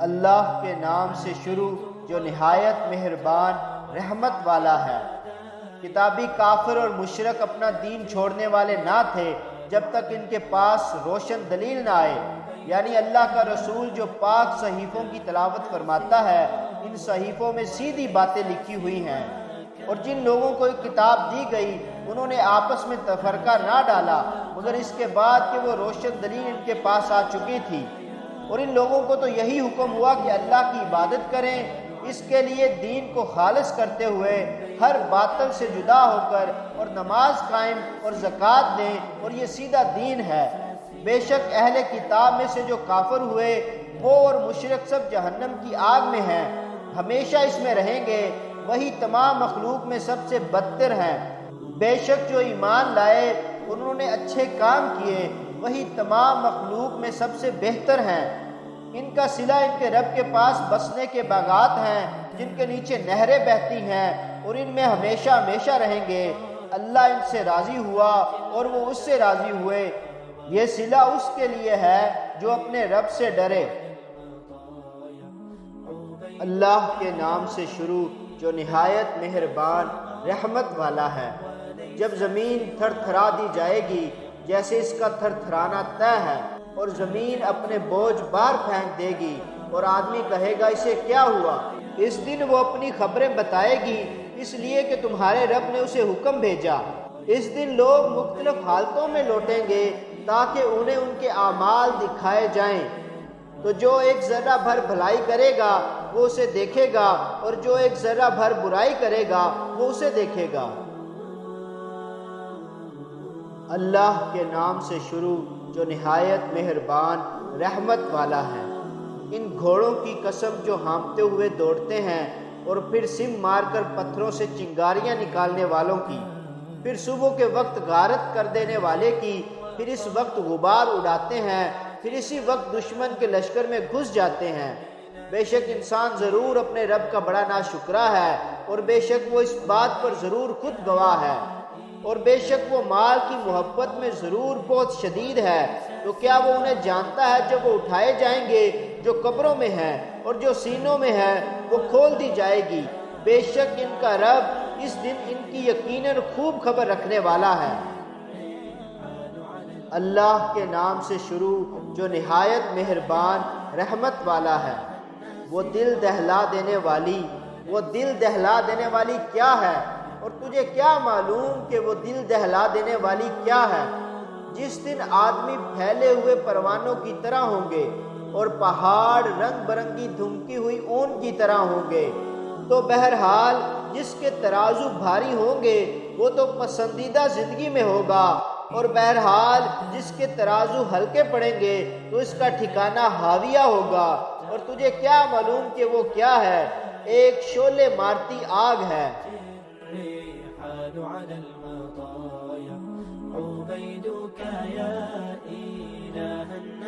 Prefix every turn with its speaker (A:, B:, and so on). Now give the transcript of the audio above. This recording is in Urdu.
A: اللہ کے نام سے شروع جو نہایت مہربان رحمت والا ہے۔ کتابی کافر اور مشرک اپنا دین چھوڑنے والے نہ تھے جب تک ان کے پاس روشن دلیل نہ آئے، یعنی اللہ کا رسول جو پاک صحیفوں کی تلاوت فرماتا ہے، ان صحیفوں میں سیدھی باتیں لکھی ہوئی ہیں، اور جن لوگوں کو ایک کتاب دی گئی انہوں نے آپس میں تفرقہ نہ ڈالا مگر اس کے بعد کہ وہ روشن دلیل ان کے پاس آ چکی تھی۔ اور ان لوگوں کو تو یہی حکم ہوا کہ اللہ کی عبادت کریں، اس کے لیے دین کو خالص کرتے ہوئے ہر باطل سے جدا ہو کر، اور نماز قائم اور زکوٰۃ دیں، اور یہ سیدھا دین ہے۔ بے شک اہل کتاب میں سے جو کافر ہوئے وہ اور مشرک سب جہنم کی آگ میں ہیں، ہمیشہ اس میں رہیں گے، وہی تمام مخلوق میں سب سے بدتر ہیں۔ بے شک جو ایمان لائے انہوں نے اچھے کام کیے، وہی تمام مخلوق میں سب سے بہتر ہیں۔ ان کا صلہ ان کے رب کے پاس بسنے کے باغات ہیں جن کے نیچے نہریں بہتی ہیں، اور ان میں ہمیشہ ہمیشہ رہیں گے۔ اللہ ان سے راضی ہوا اور وہ اس سے راضی ہوئے، یہ صلہ اس کے لیے ہے جو اپنے رب سے ڈرے۔ اللہ کے نام سے شروع جو نہایت مہربان رحمت والا ہے۔ جب زمین تھر تھرا دی جائے گی جیسے اس کا تھر تھرانا طے ہے، اور زمین اپنے بوجھ باہر پھینک دے گی، اور آدمی کہے گا اسے کیا ہوا؟ اس دن وہ اپنی خبریں بتائے گی، اس لیے کہ تمہارے رب نے اسے حکم بھیجا۔ اس دن لوگ مختلف حالتوں میں لوٹیں گے تاکہ انہیں ان کے اعمال دکھائے جائیں، تو جو ایک ذرہ بھر بھلائی کرے گا وہ اسے دیکھے گا، اور جو ایک ذرہ بھر برائی کرے گا وہ اسے دیکھے گا۔ اللہ کے نام سے شروع جو نہایت مہربان رحمت والا ہے۔ ان گھوڑوں کی قسم جو ہانپتے ہوئے دوڑتے ہیں، اور پھر سم مار کر پتھروں سے چنگاریاں نکالنے والوں کی، پھر صبح کے وقت غارت کر دینے والے کی، پھر اس وقت غبار اڑاتے ہیں، پھر اسی وقت دشمن کے لشکر میں گھس جاتے ہیں۔ بے شک انسان ضرور اپنے رب کا بڑا ناشکرا ہے، اور بے شک وہ اس بات پر ضرور خود گواہ ہے، اور بے شک وہ مال کی محبت میں ضرور بہت شدید ہے۔ تو کیا وہ انہیں جانتا ہے جب وہ اٹھائے جائیں گے جو قبروں میں ہیں، اور جو سینوں میں ہے وہ کھول دی جائے گی؟ بے شک ان کا رب اس دن ان کی یقیناً خوب خبر رکھنے والا ہے۔ اللہ کے نام سے شروع جو نہایت مہربان رحمت والا ہے۔ وہ دل دہلا دینے والی کیا ہے، اور تجھے کیا معلوم کہ وہ دل دہلا دینے والی کیا ہے؟ جس دن آدمی پھیلے ہوئے پروانوں کی طرح ہوں گے، اور پہاڑ رنگ برنگی دھمکی ہوئی اون کی طرح ہوں گے، تو بہرحال جس کے ترازو بھاری ہوں گے وہ تو پسندیدہ زندگی میں ہوگا، اور بہرحال جس کے ترازو ہلکے پڑیں گے تو اس کا ٹھکانہ حاویہ ہوگا۔ اور تجھے کیا معلوم کہ وہ کیا ہے؟ ایک شعلے مارتی آگ ہے۔
B: عبيدك يا